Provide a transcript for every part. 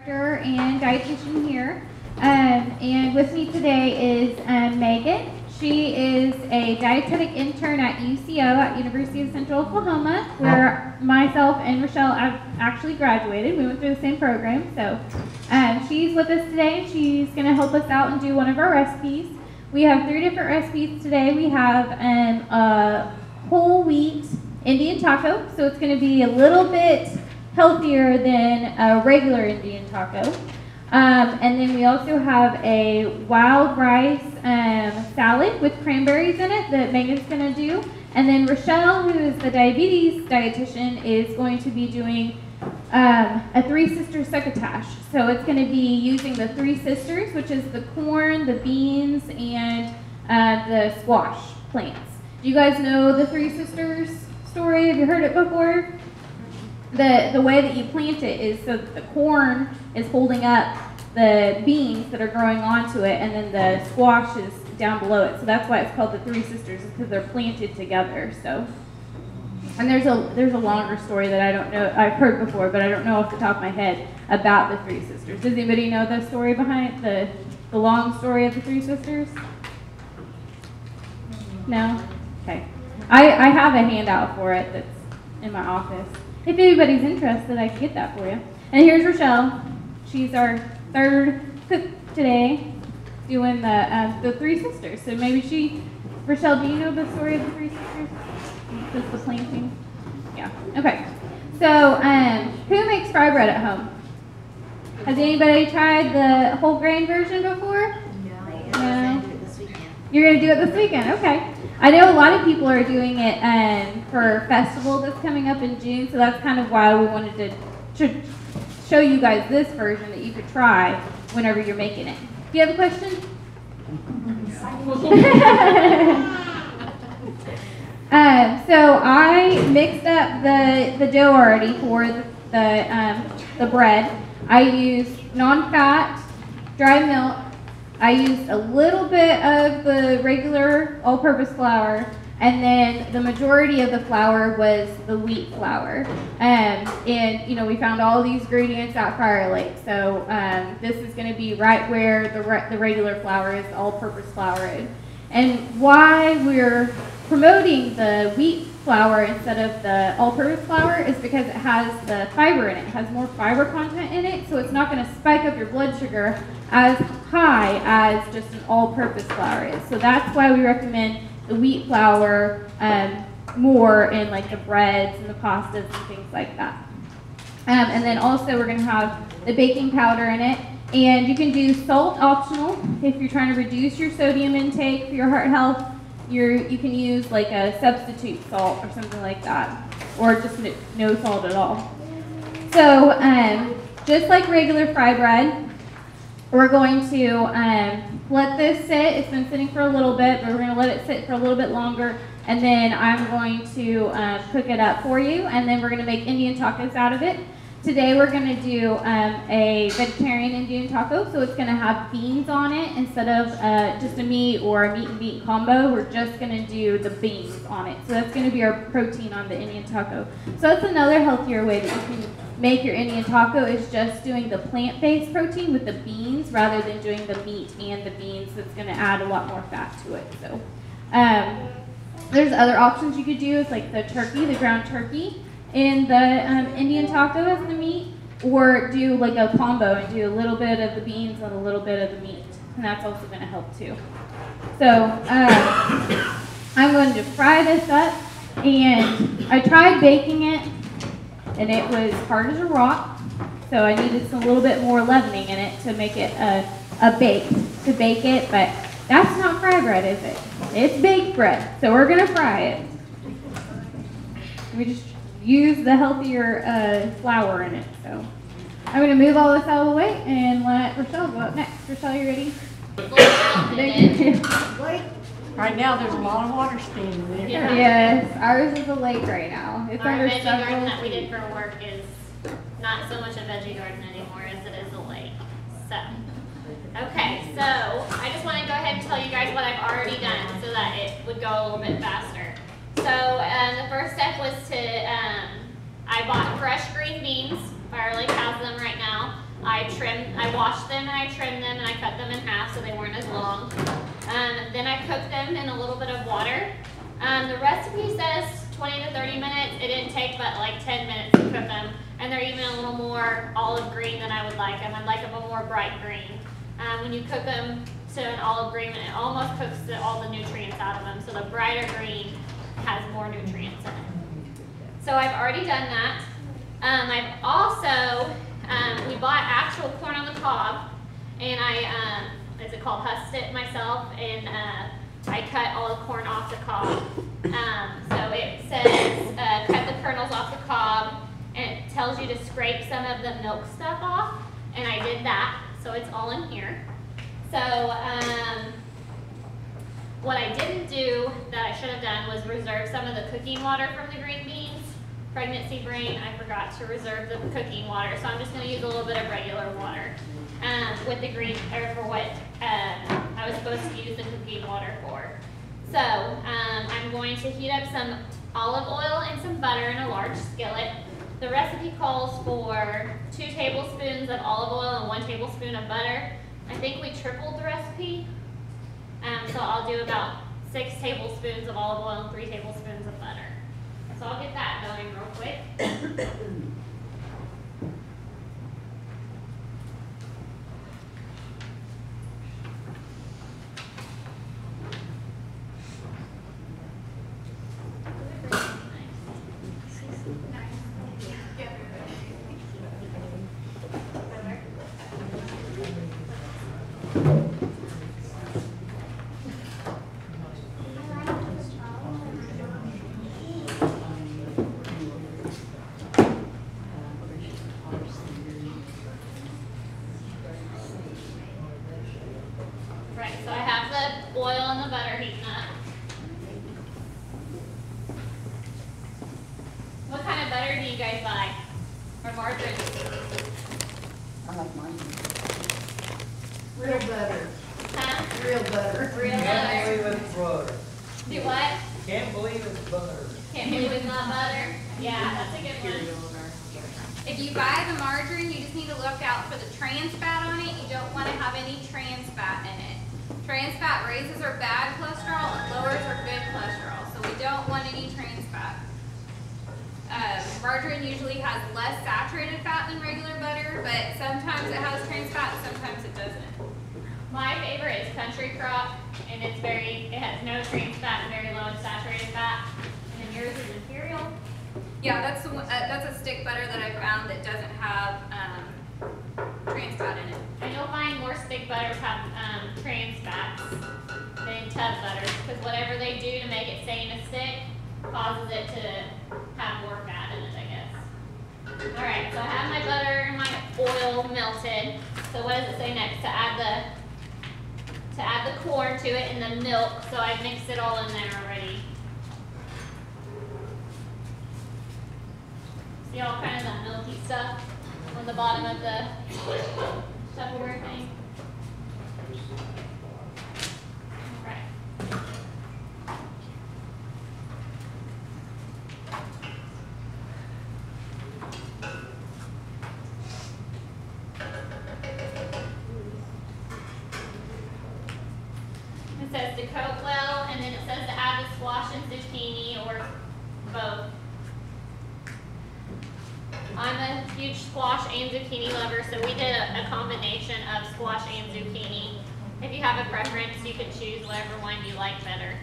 director and dietitian here. And with me today is Megan. She is a dietetic intern at UCO at University of Central Oklahoma, where myself and Rochelle have actually graduated. We went through the same program, so she's with us today. She's going to help us out and do one of our recipes. We have 3 different recipes today. We have a whole wheat Indian taco, so it's going to be a little bit healthier than a regular Indian taco. And then we also have a wild rice salad with cranberries in it that Megan's going to do. And then Rochelle, who is the diabetes dietitian, is going to be doing a Three Sisters succotash. So it's going to be using the Three Sisters, which is the corn, the beans, and the squash plants. Do you guys know the Three Sisters story? Have you heard it before? The way that you plant it is so that the corn is holding up the beans that are growing onto it, and then the squash is down below it. So that's why it's called the Three Sisters, because they're planted together. So, and there's a longer story that I don't know, I've heard before, but I don't know off the top of my head about the Three Sisters. Does anybody know the story behind the long story of the Three Sisters? No? Okay. I have a handout for it that's in my office. If anybody's interested, I can get that for you. And here's Rochelle. She's our 3rd cook today, doing the Three Sisters. So maybe Rochelle, do you know the story of the Three Sisters? Just the planting? Yeah. Okay. So, who makes fry bread at home? Has anybody tried the whole grain version before? No. You're going to do it this weekend? Okay. I know a lot of people are doing it for a festival that's coming up in June, so that's kind of why we wanted to show you guys this version that you could try whenever you're making it. Do you have a question? So I mixed up the dough already for the bread. I used non-fat dry milk. I used a little bit of the regular all-purpose flour, and then the majority of the flour was the wheat flour. And you know, we found all these ingredients at Fire Lake, so this is going to be right where the regular flour is, the all-purpose flour is. And why we're promoting the wheat flour instead of the all-purpose flour is because it has the fiber in it. It has more fiber content in it, so it's not going to spike up your blood sugar as high as just an all-purpose flour is. So that's why we recommend the wheat flour more in like the breads and the pastas and things like that. And then also we're going to have the baking powder in it. And you can do salt optional if you're trying to reduce your sodium intake for your heart health. You can use like a substitute salt or something like that, or just no salt at all. So just like regular fry bread, we're going to let this sit. It's been sitting for a little bit, but we're going to let it sit for a little bit longer, and then I'm going to cook it up for you, and then we're going to make Indian tacos out of it. Today we're going to do a vegetarian Indian taco, so it's going to have beans on it instead of just a meat or a meat and bean combo. We're just going to do the beans on it. So that's going to be our protein on the Indian taco. So that's another healthier way that you can make your Indian taco, is just doing the plant-based protein with the beans rather than doing the meat and the beans. That's going to add a lot more fat to it. So there's other options you could do. It's like the turkey, the ground turkey, in the Indian taco as the meat, or do like a combo and do a little bit of the beans and a little bit of the meat, and that's also going to help too. So I'm going to fry this up, and I tried baking it, and it was hard as a rock, so I needed a little bit more leavening in it to make it a bake, to bake it, but that's not fry bread, is it? It's baked bread, so we're going to fry it. We just use the healthier flour in it. So I'm going to move all this out of the way and let Rochelle go up next. Rochelle, you ready? Right now there's a lot of water standing there. Yeah. Yes, ours is a lake right now. It's Our under veggie garden several that we did for work is not so much a veggie garden anymore as it is a lake. So, okay, so I just want to go ahead and tell you guys what I've already done so that it would go a little bit faster. So the first step was to, I bought fresh green beans. Fire Lake has them right now. I washed them and I trimmed them and I cut them in half so they weren't as long. Then I cooked them in a little bit of water. The recipe says 20 to 30 minutes. It didn't take but like 10 minutes to cook them. And they're even a little more olive green than I would like them. I'd like them a more bright green. When you cook them to an olive green, it almost cooks all the nutrients out of them. So the brighter green has more nutrients in it. So I've already done that. I've also, we bought actual corn on the cob, and I, is it called, husked it myself, and I cut all the corn off the cob. So it says, cut the kernels off the cob, and it tells you to scrape some of the milk stuff off, and I did that, so it's all in here. So what I didn't do that I should have done was reserve some of the cooking water from the green beans. Pregnancy brain, I forgot to reserve the cooking water, so I'm just going to use a little bit of regular water with the green, or for what I was supposed to use the cooking water for. So I'm going to heat up some olive oil and some butter in a large skillet. The recipe calls for 2 tablespoons of olive oil and 1 tablespoon of butter. I think we tripled the recipe, so I'll do about 6 tablespoons of olive oil and 3 tablespoons of butter. So I'll get that going real quick. Right, so I have the oil and the butter heating up. What kind of butter do you guys buy? Or margarine? I like mine. Real butter. Huh? Real butter. Real Can't butter. believe it's butter. Do what? Can't believe it's butter. Can't believe it's not butter? Yeah, that's a good one. If you buy the margarine, you just need to look out for the trans fat on it. You don't want to have any trans fat in it. Trans fat raises our bad cholesterol and lowers our good cholesterol, so we don't want any trans fat. Margarine usually has less saturated fat than regular butter, but sometimes it has trans fat, sometimes it doesn't. My favorite is Country Crop, and it has no trans fat and very low in saturated fat. And then yours is Imperial. Yeah, that's a stick butter that I found that doesn't have trans fat in it. And you'll find more stick butters have trans fats than tub butters, because whatever they do to make it stay in a stick causes it to have more fat in it, I guess. All right, so I have my butter and my oil melted. So what does it say next? To add the corn to it and the milk. So I mixed it all in there already. See all kind of that milky stuff on the bottom of the Tupperware thing. All right. It says to coat well, and then it says to add the squash and zucchini or both. I'm a huge squash and zucchini lover, so we did a combination of squash and zucchini. If you have a preference, you can choose whatever one you like better.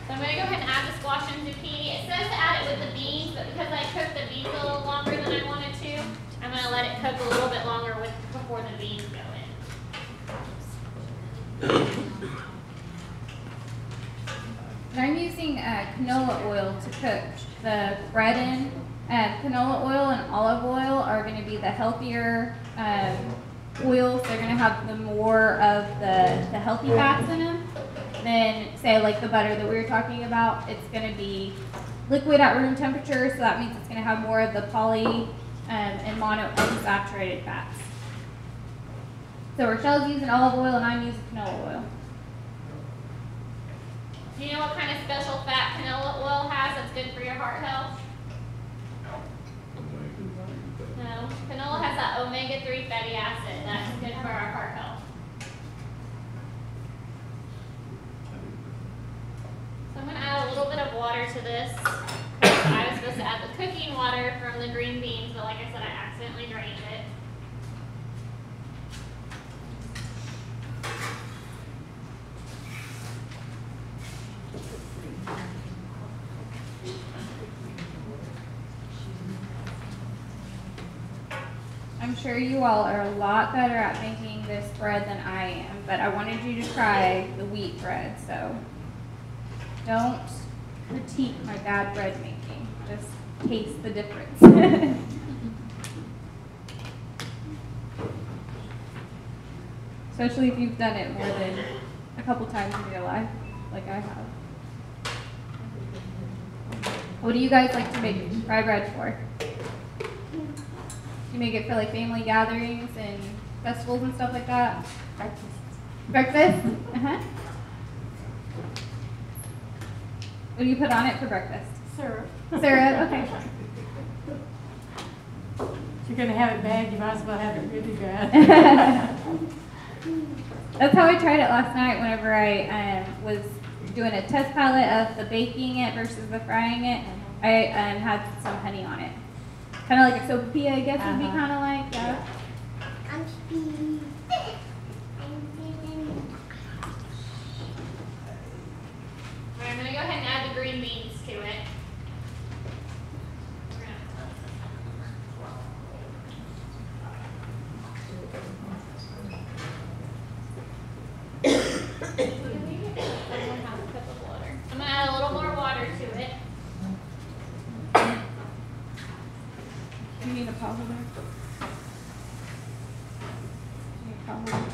So I'm going to go ahead and add the squash and zucchini. It says to add it with the beans, but because I cooked the beans a little longer than I wanted to, I'm going to let it cook a little bit longer before the beans go in. And I'm using canola oil to cook the bread in. Canola oil and olive oil are going to be the healthier oils. They're going to have the more of the healthy fats in them. Then say like the butter that we were talking about, it's going to be liquid at room temperature, so that means it's going to have more of the poly and monounsaturated fats. So Rochelle's using olive oil and I'm using canola oil. Do you know what kind of special fat canola oil has that's good for your heart health? No. Canola has that omega-3 fatty acid that's good for our heart health. So I'm going to add a little bit of water to this. I was supposed to add the cooking water from the green beans, but like I said, I accidentally drained it. I'm sure you all are a lot better at making this bread than I am, but I wanted you to try the wheat bread, so don't critique my bad bread making. Just taste the difference. Especially if you've done it more than a couple times in your life, like I have. What do you guys like to make rye bread for? You make it for like family gatherings and festivals and stuff like that? Breakfast. Breakfast? Uh-huh. What do you put on it for breakfast? Syrup. Syrup? Okay. If you're gonna have it bad, you might as well have it really bad. That's how I tried it last night whenever I was doing a test pilot of the baking it versus the frying it. I had some honey on it. Kind of like a sopapilla, I guess would be kind of like, yeah. Alright, I'm going to go ahead and add the green beans to it. I'm going to add a little more water to it. Do you need a paw holder? Do you need a paw holder?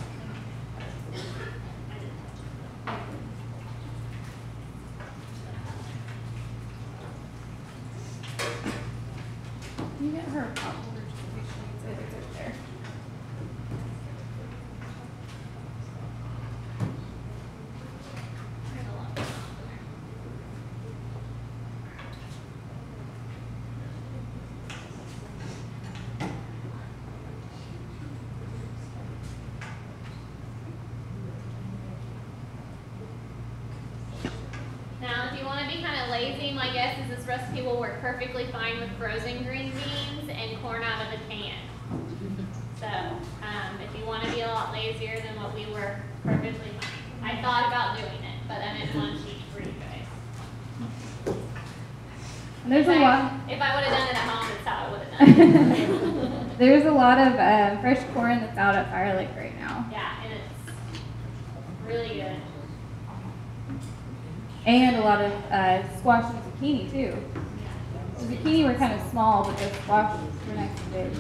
Can you get her a paw holder? She needs it. It's over there. Now, if you want to be kind of lazy, my guess is this recipe will work perfectly fine with frozen green beans and corn out of a can. So, if you want to be a lot lazier than what we were, perfectly fine. I thought about doing it, but I didn't want to cheat for you guys. And there's a lot. If I would have done it at home, that's how I would have done it. There's a lot of fresh corn that's out at Fire Lake right now. Yeah, and it's really good. And a lot of squash and zucchini too. The zucchini were kind of small, but the squash were nice and big.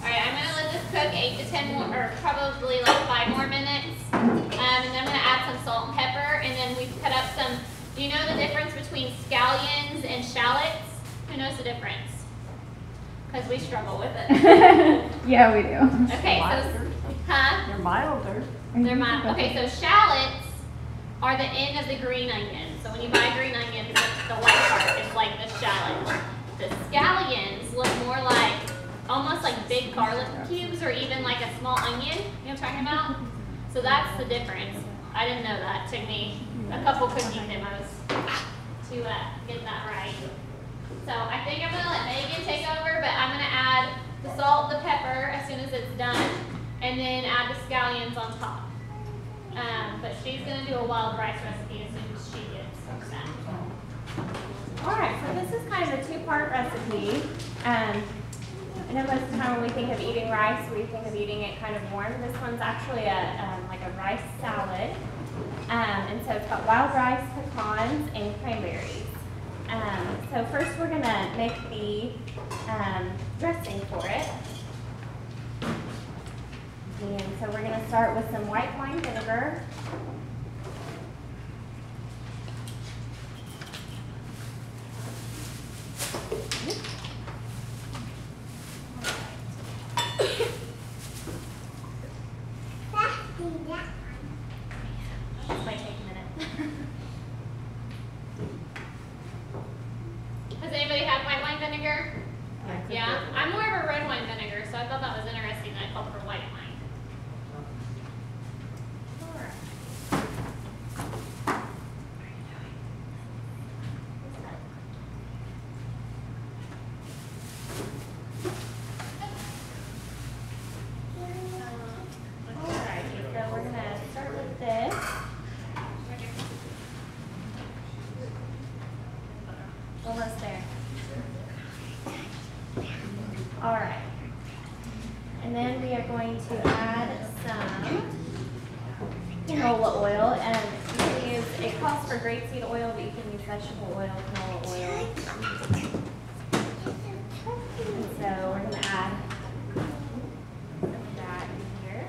Alright, I'm going to let this cook 8 to 10 more, or probably like 5 more minutes. And then I'm going to add some salt and pepper, and then we've cut up some, do you know the difference between scallions and shallots? Who knows the difference? Because we struggle with it. Yeah, we do. Okay, so, huh? They're milder. They're mild. Okay, so shallots are the end of the green onion. So when you buy green onions, the white part is like the shallot. The scallions look more like, almost like big garlic cubes or even like a small onion. You know what I'm talking about? So that's the difference. I didn't know that. It took me a couple cooking demos to get that right. So I think I'm going to let Megan take over, but I'm going to add the salt, the pepper as soon as it's done, and then add the scallions on top. But she's going to do a wild rice recipe as soon as she gets that. Alright, so this is kind of a two-part recipe. I know most of the time when we think of eating rice, we think of eating it kind of warm. This one's actually like a rice salad. And so it's got wild rice, pecans, and cranberries. So first we're going to make the dressing for it. And so we're going to start with some white wine vinegar. This might take a minute. Has anybody had white wine vinegar? Yeah, I'm more of a red wine vinegar, so I thought that was interesting that I called for white wine. Alrighty, so we're gonna start with this. Almost there. Alright. And then we are going to add some canola oil. And you can use, it calls for grapeseed oil, but you can use vegetable oil, canola oil. And so we're going to add some of that in here.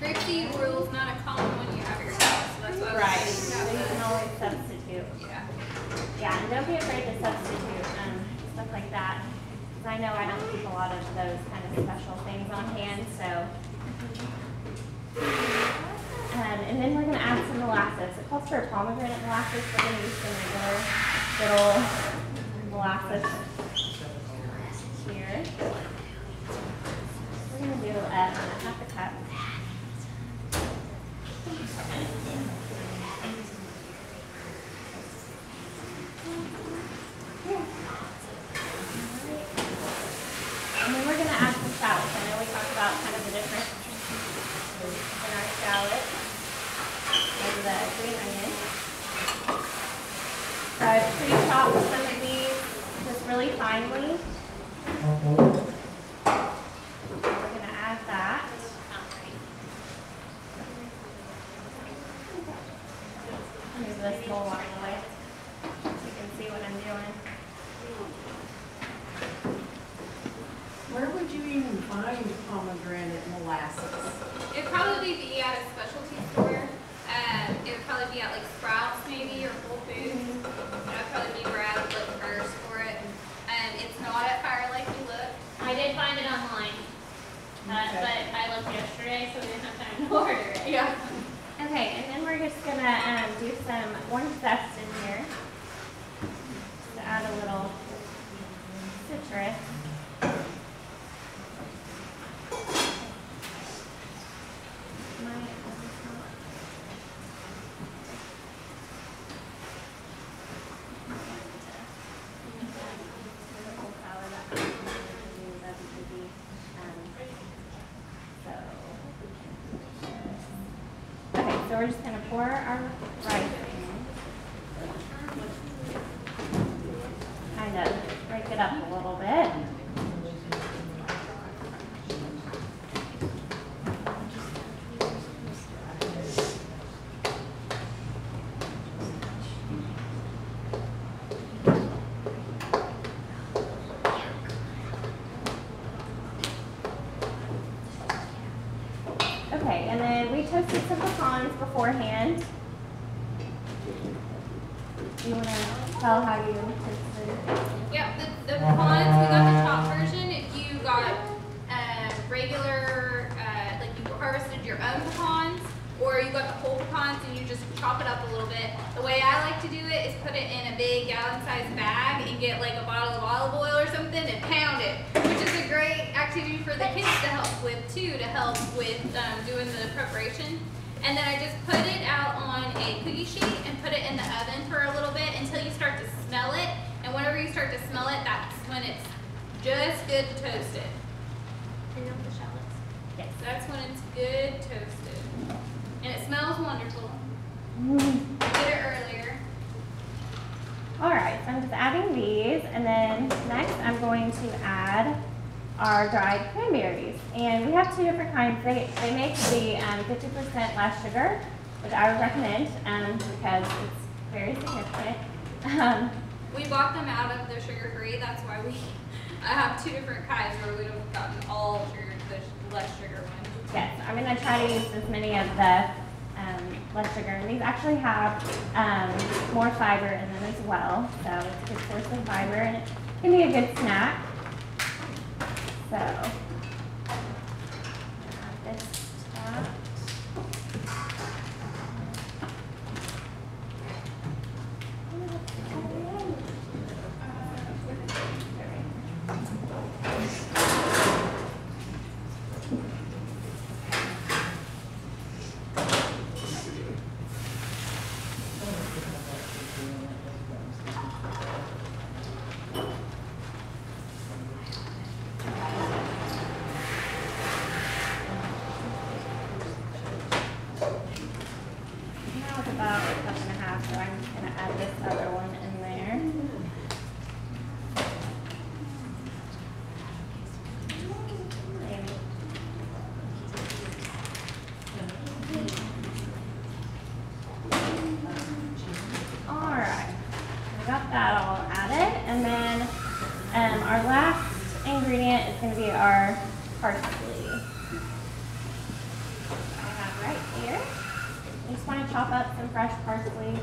Grapeseed oil is not a common one you have at your house, so that's why Right. I So you can always substitute. Yeah. Yeah, and don't be afraid to substitute stuff like that. Because I know I don't keep a lot of those kind of special things on hand, so. And then we're going to add some molasses. It calls for pomegranate molasses. We're going to use some regular good old molasses here. We're going to do half a cup. And then we're going to add some shallots. I know we talked about kind of the difference in our shallot and the green onion. So I've pre-chopped some of these just really finely. We're going to add that. Move this bowl out of the way so you can see what I'm doing. Where would you even find pomegranate molasses? It'd probably be at a specialty store. It would probably be at like Sprouts maybe or Whole Foods. That'd probably be where I would look first for it. It's not at Firelight we look. I did find it online, but I looked yesterday, so we didn't have time to order it. Yeah. Okay, and then we're just gonna do some orange zest in here to add a little citrus. Okay, so we're just gonna pour our rice in. Kind of break it up a little bit. Okay, and then we toasted some pecans beforehand. Do you want to tell how you toasted? Yep, the pecans, we got the top version. If you got regular, like you harvested your own pecans, or you got the whole pecans and you just chop it up a little bit. The way I like to do it is put it in a big gallon-sized bag and get like a bottle of olive oil or something and pound it, which is a great activity for the kids to help with too, to help with doing the preparation. And then I just put it out on a cookie sheet and put it in the oven for a little bit until you start to smell it. And whenever you start to smell it, that's when it's just good toasted. And not the shallots. Yes. That's when it's good toasted. And it smells wonderful. Did it earlier. All right, so I'm just adding these, and then next I'm going to add our dried cranberries. And we have two different kinds. They make the 50% less sugar, which I would recommend because it's very significant. We bought them out of the sugar-free. That's why I have two different kinds where we have gotten all sugar, the less sugar ones. Yes, I'm going to try to use as many of the less sugar. And these actually have more fiber in them as well, so it's a good source of fiber, and it can be a good snack. So, this top. Now it's about a cup and a half, so I'm just going to add this other one in there. Alright, we got that all added, and then our last ingredient is going to be our parsley. I have right here. I just want to chop up some fresh parsley.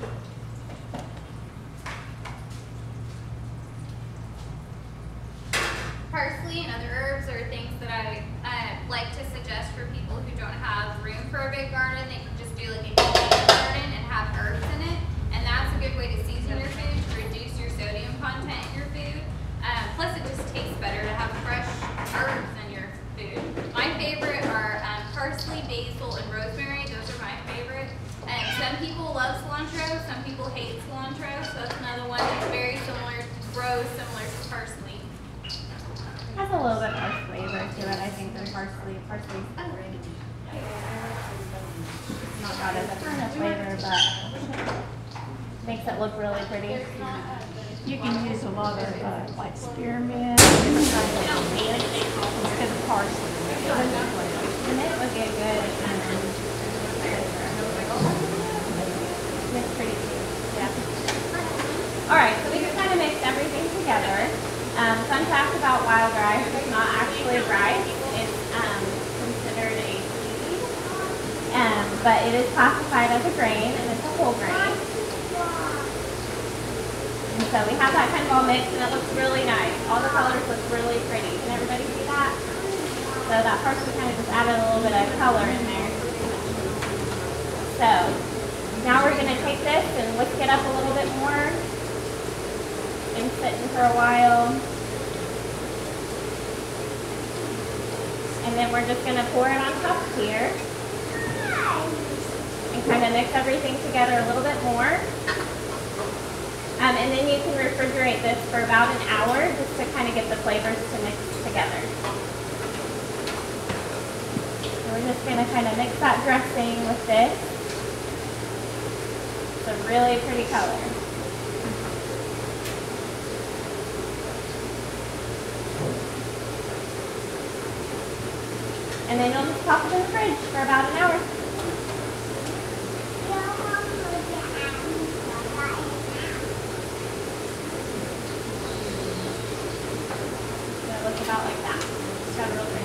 Parsley and other herbs are things that I like to suggest for people who don't have room for a big garden. They can just do like a container garden and have herbs in it. And that's a good way to season your food, to reduce your sodium content in your food. Plus it just tastes better to have fresh herbs in your food. My favorite are parsley, basil, and rosemary. Those are my favorite. And some people love cilantro, some people hate cilantro. So that's another one that's very similar, grows similar to parsley. Has a little bit more flavor to it, I think, than parsley. Parsley's not got a ton of flavor, but makes it look really pretty. You can use a lot of like spearmint instead of parsley. And it would get good. It's pretty cute. Yeah. All right, so we just kind of mixed everything together. Fun fact about wild rice: it's not actually rice. It's considered a seed, but it is classified as a grain, and it's a whole grain. And so we have that kind of all mixed, and it looks really nice. All the colors look really pretty. Can everybody see that? So that parsley kind of just added a little bit of color in there. So now we're going to take this and whisk it up a little bit more. Been sitting for a while. And then we're just going to pour it on top here. And kind of mix everything together a little bit more. And then you can refrigerate this for about an hour just to kind of get the flavors to mix together. So we're just going to kind of mix that dressing with this. It's a really pretty color. And then you'll just pop it in the fridge for about an hour. So it looks about like that. It's got a real pretty